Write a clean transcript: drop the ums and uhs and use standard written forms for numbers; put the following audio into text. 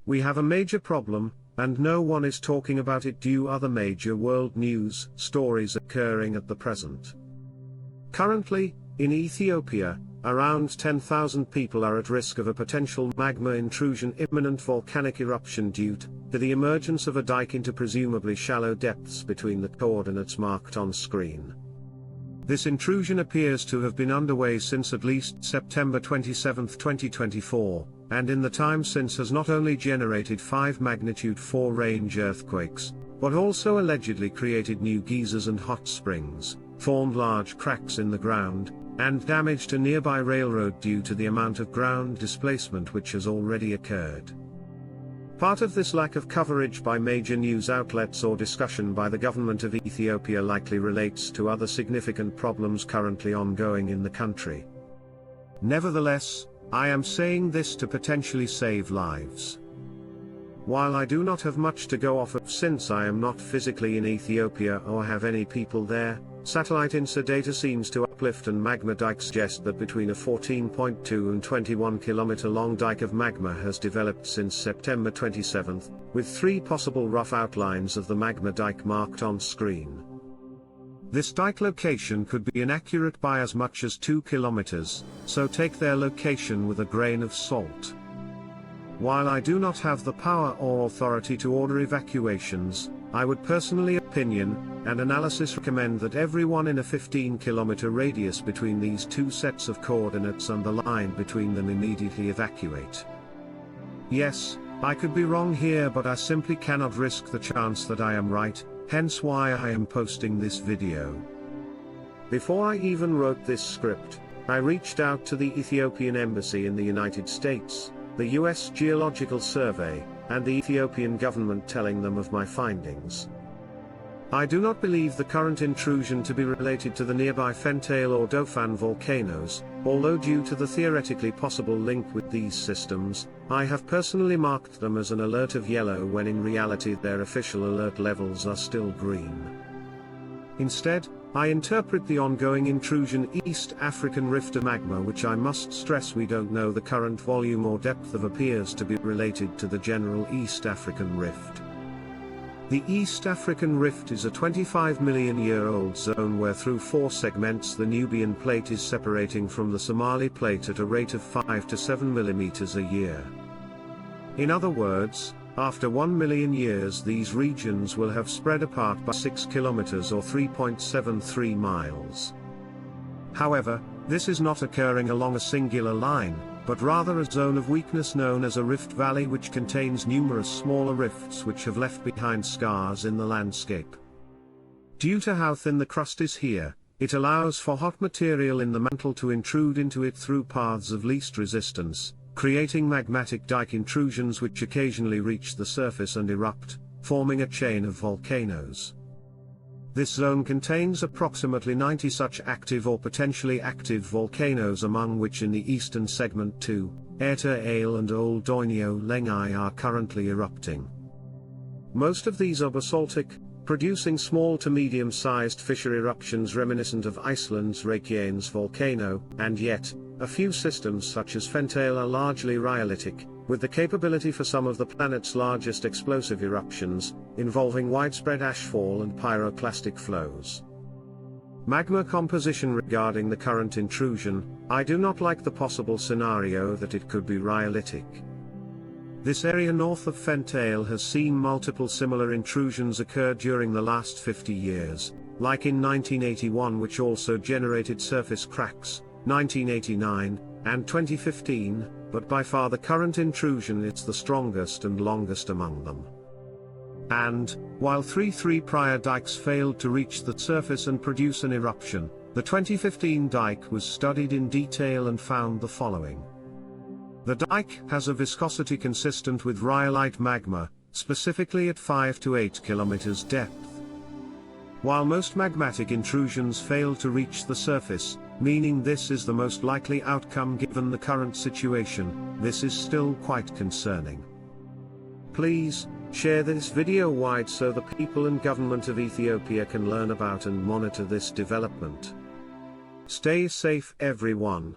We have a major problem, and no one is talking about it due to other major world news stories occurring at the present. Currently, in Ethiopia, around 10,000 people are at risk of a potential magma intrusion, imminent volcanic eruption due to the emergence of a dike into presumably shallow depths between the coordinates marked on screen. This intrusion appears to have been underway since at least September 27, 2024, and in the time since has not only generated 5 magnitude 4 range earthquakes, but also allegedly created new geysers and hot springs, formed large cracks in the ground, and damaged a nearby railroad due to the amount of ground displacement which has already occurred. Part of this lack of coverage by major news outlets or discussion by the government of Ethiopia likely relates to other significant problems currently ongoing in the country. Nevertheless, I am saying this to potentially save lives. While I do not have much to go off of since I am not physically in Ethiopia or have any people there, satellite INSA data seems to uplift, and magma dike suggest that between a 14.2 and 21 kilometer long dike of magma has developed since September 27, with 3 possible rough outlines of the magma dike marked on screen. This dike location could be inaccurate by as much as 2 kilometers, so take their location with a grain of salt. While I do not have the power or authority to order evacuations, I would personally opinion and analysis recommend that everyone in a 15-kilometer radius between these 2 sets of coordinates and the line between them immediately evacuate. Yes, I could be wrong here, but I simply cannot risk the chance that I am right, hence why I am posting this video. Before I even wrote this script, I reached out to the Ethiopian Embassy in the United States, the US Geological Survey, and the Ethiopian government, telling them of my findings. I do not believe the current intrusion to be related to the nearby Fentale or Dofan volcanoes, although due to the theoretically possible link with these systems, I have personally marked them as an alert of yellow when in reality their official alert levels are still green. Instead, I interpret the ongoing intrusion East African rift of magma, which I must stress we don't know the current volume or depth of, appears to be related to the general East African rift. The East African rift is a 25-million-year-old zone where through 4 segments the Nubian plate is separating from the Somali plate at a rate of 5 to 7 millimeters a year. In other words, after 1 million years these regions will have spread apart by 6 kilometers or 3.73 miles. However, this is not occurring along a singular line, but rather a zone of weakness known as a rift valley, which contains numerous smaller rifts which have left behind scars in the landscape. Due to how thin the crust is here, it allows for hot material in the mantle to intrude into it through paths of least resistance, creating magmatic dike intrusions which occasionally reach the surface and erupt, forming a chain of volcanoes. This zone contains approximately 90 such active or potentially active volcanoes, among which in the eastern segment 2, Erta Ale and Old Doinio Lengai are currently erupting. Most of these are basaltic, producing small to medium-sized fissure eruptions reminiscent of Iceland's Reykjanes volcano, and yet, a few systems such as Fentale are largely rhyolitic, with the capability for some of the planet's largest explosive eruptions, involving widespread ashfall and pyroclastic flows. Magma composition regarding the current intrusion, I do not like the possible scenario that it could be rhyolitic. This area north of Fentale has seen multiple similar intrusions occur during the last 50 years, like in 1981, which also generated surface cracks, 1989, and 2015, but by far the current intrusion is the strongest and longest among them. And, while 3 prior dikes failed to reach the surface and produce an eruption, the 2015 dike was studied in detail and found the following. The dike has a viscosity consistent with rhyolite magma, specifically at 5 to 8 kilometers depth. While most magmatic intrusions fail to reach the surface, meaning this is the most likely outcome given the current situation, this is still quite concerning. Please, share this video wide so the people and government of Ethiopia can learn about and monitor this development. Stay safe, everyone.